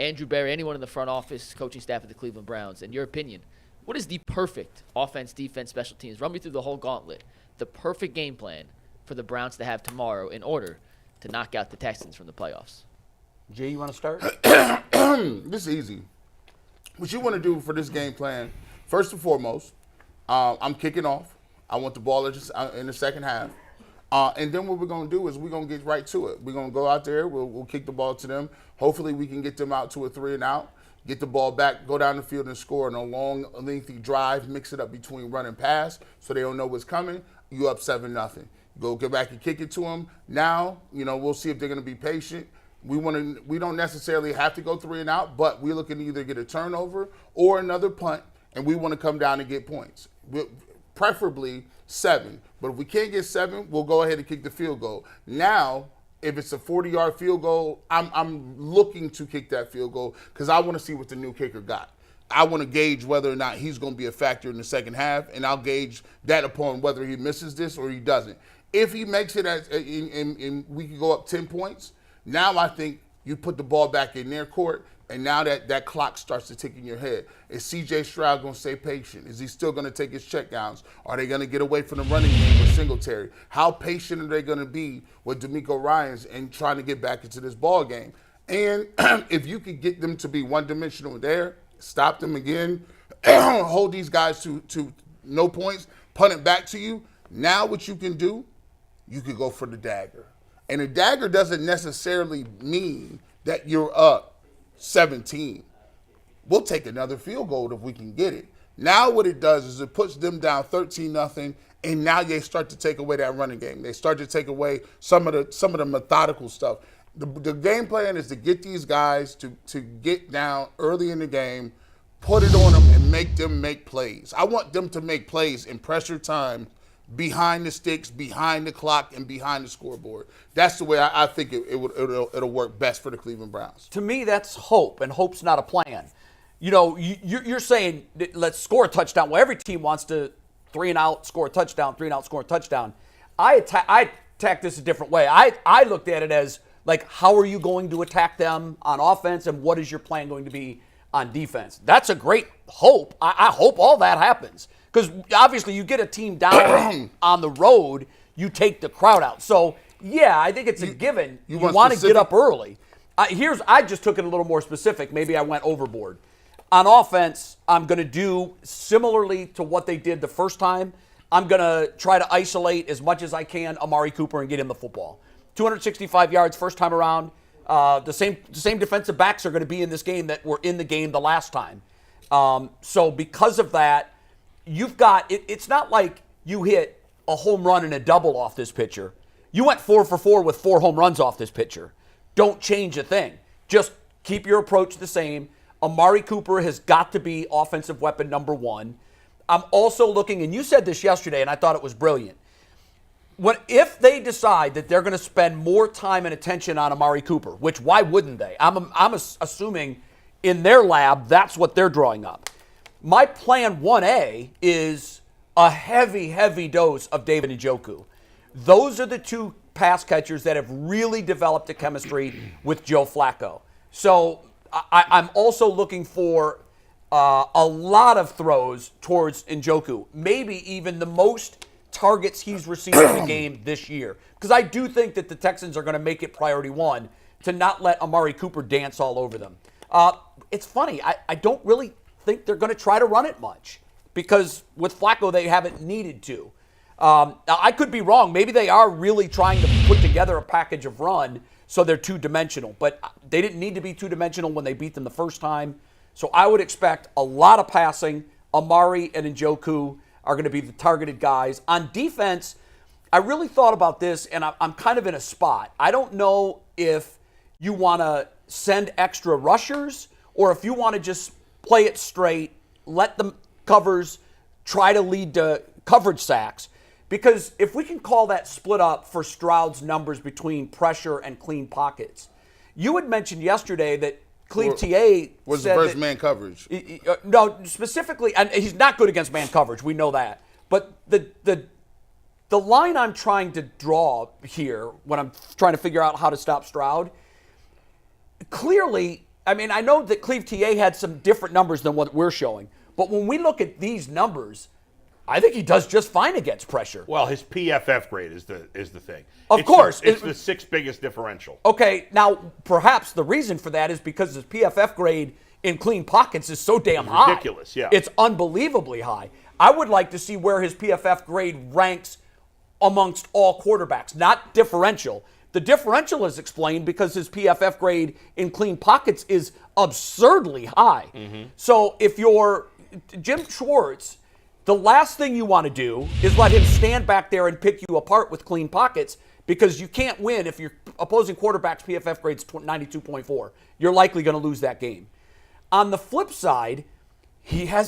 Andrew Berry, anyone in the front office, coaching staff of the Cleveland Browns, in your opinion, what is the perfect offense, defense, special teams? Run me through the whole gauntlet. The perfect game plan for the Browns to have tomorrow in order to knock out the Texans from the playoffs. Jay, you want to start? This is easy. What you want to do for this game plan, first and foremost, I'm kicking off. I want the ball in the second half. And then what we're going to do is we're going to get right to it. We're going to go out there. We'll kick the ball to them. Hopefully we can get them out to a 3-and-out, get the ball back, go down the field and score in a long, lengthy drive, mix it up between run and pass so they don't know what's coming. You up 7-0. Go get back and kick it to them. Now, we'll see if they're going to be patient. We don't necessarily have to go 3-and-out, but we're looking to either get a turnover or another punt, and we want to come down and get points. Preferably 7. But if we can't get 7, we'll go ahead and kick the field goal. Now, if it's a 40-yard field goal, I'm looking to kick that field goal because I want to see what the new kicker got. I want to gauge whether or not he's going to be a factor in the second half, and I'll gauge that upon whether he misses this or he doesn't. If he makes it and we can go up 10 points, now I think you put the ball back in their court, and now that clock starts to tick in your head. Is CJ Stroud going to stay patient? Is he still going to take his checkdowns? Are they going to get away from the running game with Singletary? How patient are they going to be with D'Amico Ryans and trying to get back into this ball game? And if you could get them to be one-dimensional there, stop them again, hold these guys to no points, punt it back to you, now what you can do, you could go for the dagger. And a dagger doesn't necessarily mean that you're up 17. We'll take another field goal if we can get it. Now what it does is it puts them down 13-0, and now they start to take away that running game. They start to take away some of the methodical stuff. The game plan is to get these guys to get down early in the game, put it on them, and make them make plays. I want them to make plays in pressure time, behind the sticks, behind the clock, and behind the scoreboard. That's the way I think it'll work best for the Cleveland Browns. To me, that's hope, and hope's not a plan. You're saying let's score a touchdown. Well, every team wants to 3-and-out, score a touchdown, 3-and-out, score a touchdown. I attack this a different way. I looked at it as, like, how are you going to attack them on offense, and what is your plan going to be on defense? That's a great hope. I hope all that happens. Because obviously you get a team down on the road, you take the crowd out. So, yeah, I think it's a given. You want to get up early. I just took it a little more specific. Maybe I went overboard. On offense, I'm going to do similarly to what they did the first time. I'm going to try to isolate as much as I can Amari Cooper and get him the football. 265 yards first time around. The same defensive backs are going to be in this game that were in the game the last time. So because of that, you've got it's not like you hit a home run and a double off this pitcher. You went 4 for 4 with 4 home runs off this pitcher. Don't change a thing. Just keep your approach the same. Amari Cooper has got to be offensive weapon number 1. I'm also looking, and you said this yesterday, and I thought it was brilliant. If they decide that they're going to spend more time and attention on Amari Cooper, which why wouldn't they? I'm assuming in their lab that's what they're drawing up. My plan 1A is a heavy, heavy dose of David Njoku. Those are the 2 pass catchers that have really developed a chemistry with Joe Flacco. So I'm also looking for a lot of throws towards Njoku, maybe even the most targets he's received in the game this year. Because I do think that the Texans are going to make it priority 1 to not let Amari Cooper dance all over them. It's funny. I don't really think they're going to try to run it much because with Flacco they haven't needed to. Now, I could be wrong. Maybe they are really trying to put together a package of run so they're two-dimensional. But they didn't need to be two-dimensional when they beat them the first time. So I would expect a lot of passing. Amari and Njoku are going to be the targeted guys. On defense, I really thought about this, and I'm kind of in a spot. I don't know if you want to send extra rushers or if you want to just play it straight, let the covers try to lead to coverage sacks. Because if we can call that split up for Stroud's numbers between pressure and clean pockets, you had mentioned yesterday that Cleve TA was the first man coverage. No, specifically, and he's not good against man coverage. We know that. But the line I'm trying to draw here when I'm trying to figure out how to stop Stroud, clearly, I mean, I know that Cleve TA had some different numbers than what we're showing, but when we look at these numbers, I think he does just fine against pressure. Well, his PFF grade is the thing. Of course. It's the sixth biggest differential. Okay, now perhaps the reason for that is because his PFF grade in clean pockets is so damn high. Ridiculous, yeah. It's unbelievably high. I would like to see where his PFF grade ranks amongst all quarterbacks, not differential. The differential is explained because his PFF grade in clean pockets is absurdly high. So if you're Jim Schwartz, the last thing you want to do is let him stand back there and pick you apart with clean pockets, because you can't win if your opposing quarterback's PFF grade's 92.4. You're likely going to lose that game. On the flip side,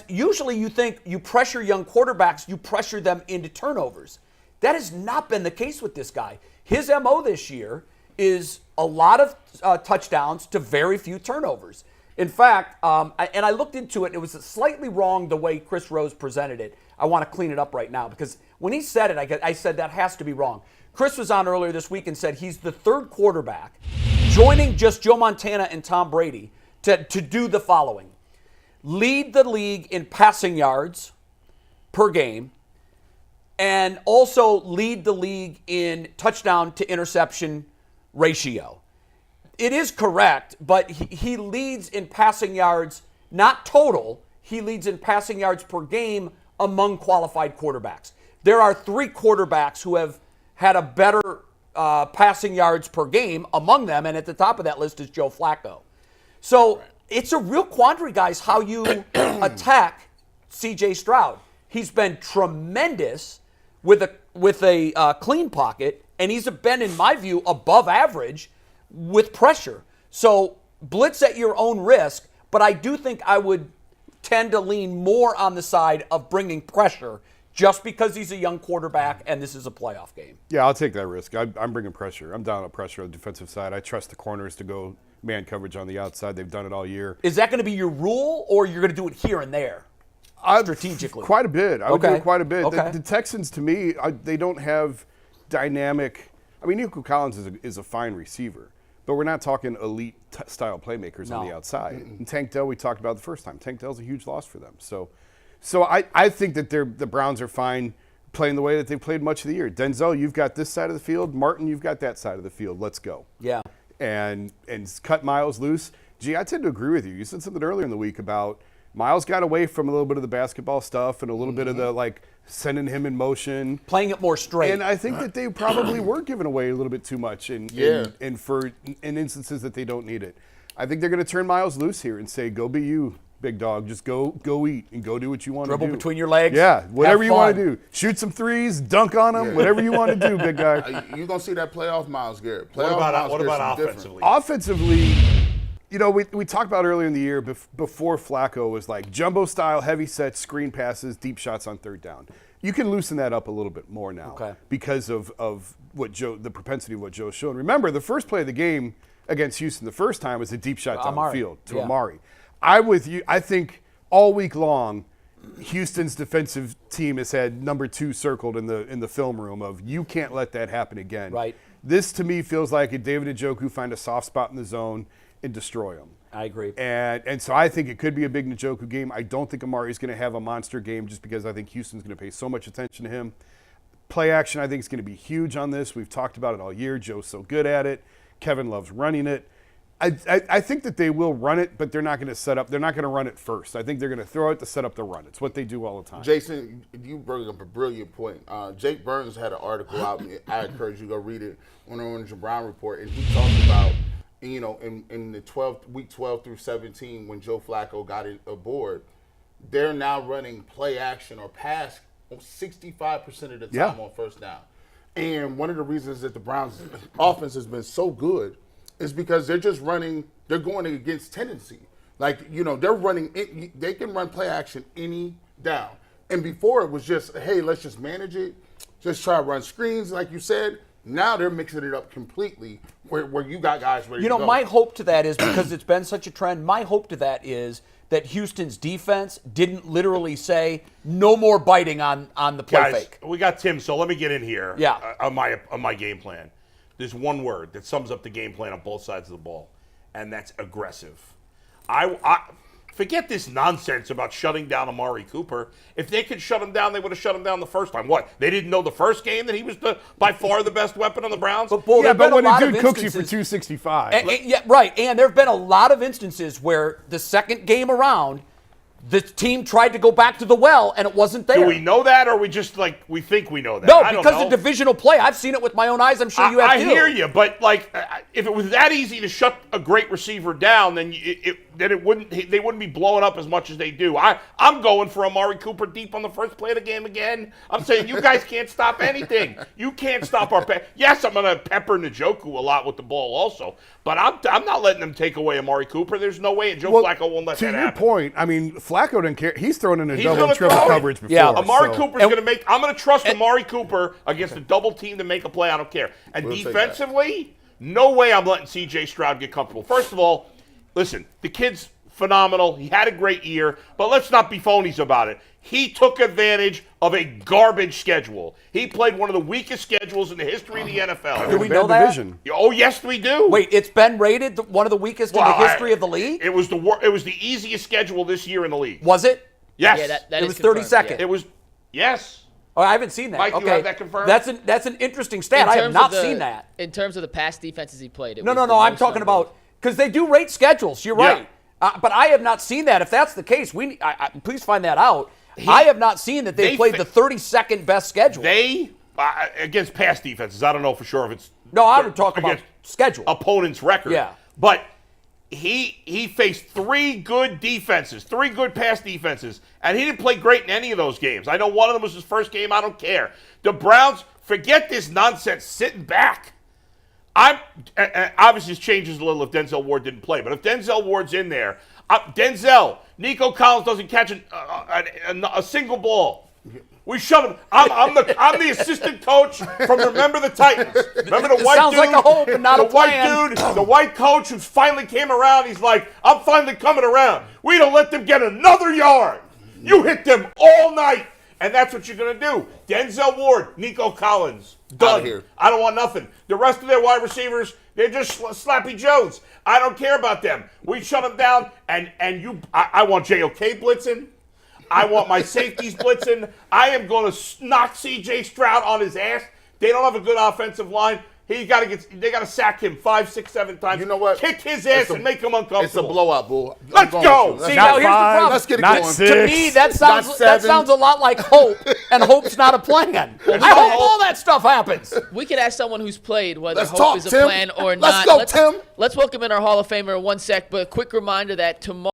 usually you think you pressure young quarterbacks, you pressure them into turnovers. That has not been the case with this guy. His MO this year is a lot of touchdowns to very few turnovers. In fact, and I looked into it, and it was slightly wrong the way Chris Rose presented it. I want to clean it up right now, because when he said it, I said that has to be wrong. Chris was on earlier this week and said he's the third quarterback, joining just Joe Montana and Tom Brady, to do the following. Lead the league in passing yards per game, and also lead the league in touchdown to interception ratio. It is correct, but he leads in passing yards, not total. He leads in passing yards per game among qualified quarterbacks. There are 3 quarterbacks who have had a better passing yards per game among them, and at the top of that list is Joe Flacco. So it's a real quandary, guys, how you attack CJ Stroud. He's been tremendous with a clean pocket, and he's been, in my view, above average with pressure. So blitz at your own risk, but I do think I would tend to lean more on the side of bringing pressure, just because he's a young quarterback and this is a playoff game. Yeah, I'll take that risk. I'm bringing pressure. I'm down on pressure on the defensive side. I trust the corners to go man coverage on the outside. They've done it all year. Is that going to be your rule, or you're going to do it here and there? Strategically? Quite a bit. I would do it quite a bit. Okay. The Texans, to me, they don't have dynamic. I mean, Nico Collins is a fine receiver, but we're not talking elite style playmakers on the outside. And Tank Dell, we talked about the first time. Tank Dell's a huge loss for them. So I think that the Browns are fine playing the way that they've played much of the year. Denzel, you've got this side of the field. Martin, you've got that side of the field. Let's go. Yeah. And cut Miles loose. Gee, I tend to agree with you. You said something earlier in the week about Miles got away from a little bit of the basketball stuff and a little bit of the, sending him in motion. Playing it more straight. And I think that they probably were giving away a little bit too much in instances that they don't need it. I think they're going to turn Miles loose here and say, go be you, big dog. Just go eat and go do what you want to do. Dribble between your legs. Yeah, whatever you want to do. Shoot some threes, dunk on them, whatever you want to do, big guy. You're going to see that playoff Miles Garrett. What about offensively? Offensively, we talked about earlier in the year before Flacco was like jumbo style, heavy sets, screen passes, deep shots on third down. You can loosen that up a little bit more now because of the propensity of what Joe's shown. Remember, the first play of the game against Houston the first time was a deep shot down the field to Amari. I'm with you. I think all week long, Houston's defensive team has had number 2 circled in the film room of you can't let that happen again. Right. This to me feels like a David Njoku find a soft spot in the zone and destroy him. I agree. And so I think it could be a big Njoku game. I don't think Amari's going to have a monster game just because I think Houston's going to pay so much attention to him. Play action I think is going to be huge on this. We've talked about it all year. Joe's so good at it. Kevin loves running it. I think that they will run it, but they're not going to set up. They're not going to run it first. I think they're going to throw it to set up the run. It's what they do all the time. Jason, you bring up a brilliant point. Jake Burns had an article out. I encourage you to go read it on the Orange and Brown Report, and he talked about, in the week 12 through 17 when Joe Flacco got aboard, they're now running play action or pass 65% of the time on first down. And one of the reasons that the Browns' offense has been so good is because they're just running, they're going against tendency. They're running, they can run play action any down. And before it was just, hey, let's just manage it, just try to run screens, like you said. Now they're mixing it up completely where you got guys ready to go. My hope to that is, because it's been such a trend, my hope to that is that Houston's defense didn't literally say, no more biting on the play fake. We got Tim, so let me get in here on my game plan. There's one word that sums up the game plan on both sides of the ball, and that's aggressive. I forget this nonsense about shutting down Amari Cooper. If they could shut him down, they would have shut him down the first time. What? They didn't know the first game that he was by far the best weapon on the Browns? But, Bull, yeah, but when a dude cooks you instances, for 265. Yeah, right. And there have been a lot of instances where the second game around, the team tried to go back to the well, and it wasn't there. Do we know that, or we just we think we know that? No, because of divisional play. I've seen it with my own eyes. I'm sure you have too. I hear you, but if it was that easy to shut a great receiver down, then they wouldn't be blowing up as much as they do. I'm going for Amari Cooper deep on the first play of the game again. I'm saying you guys can't stop anything. You can't stop our yes, I'm going to pepper Njoku a lot with the ball also, but I'm not letting them take away Amari Cooper. There's no way, and Joe Flacco won't let that happen. To your point, I mean, Flacco didn't care. He's thrown in a double and triple coverage before. Yeah, Amari Cooper's going to make. I'm going to trust Amari Cooper against a double team to make a play. I don't care. And defensively, no way I'm letting CJ Stroud get comfortable. First of all, listen, the kid's phenomenal. He had a great year, but let's not be phonies about it. He took advantage of a garbage schedule. He played one of the weakest schedules in the history of the NFL. Do we know that? Division. Oh, yes, we do. Wait, it's been rated one of the weakest in the history of the league? It was the easiest schedule this year in the league. Was it? Yes. Yeah, that it is was 32nd. yeah. It was, yes. Oh, I haven't seen that. Mike, okay. you have that confirmed? That's an interesting stat. I have not seen that. In terms of the past defenses he played. No. I'm talking about because they do rate schedules. You're right. But I have not seen that. If that's the case, please find that out. I have not seen that they played the 32nd best schedule. They against past defenses. I don't know for sure if it's. No, I would talk about schedule. Opponent's record. Yeah. But he faced three good defenses, three good pass defenses, and he didn't play great in any of those games. I know one of them was his first game. I don't care. The Browns, forget this nonsense sitting back. Obviously, this changes a little if Denzel Ward didn't play, but if Denzel Ward's in there, Nico Collins doesn't catch a single ball. We shut him. I'm the assistant coach from Remember the Titans. Remember the white sounds dude? Like a hope and not the a plan. white dude, the white coach who finally came around. He's like, I'm finally coming around. We don't let them get another yard. You hit them all night. And that's what you're going to do. Denzel Ward, Nico Collins, done. Here. I don't want nothing. The rest of their wide receivers, they're just slappy Joes. I don't care about them. We shut them down, and I want JOK blitzing. I want my safeties blitzing. I am going to knock CJ Stroud on his ass. They don't have a good offensive line. They got to sack him 5, 6, 7 times. You know what? Kick his ass and make him uncomfortable. It's a blowout, Bull. Let's go. See, now here's the problem. Let's get it Not going. 6. To me, that sounds a lot like hope, and hope's not a plan. I hope all that stuff happens. We could ask someone who's played whether Let's hope talk, is a Tim. plan or Let's not. go, Tim. Let's welcome in our Hall of Famer in 1 sec, but a quick reminder that tomorrow.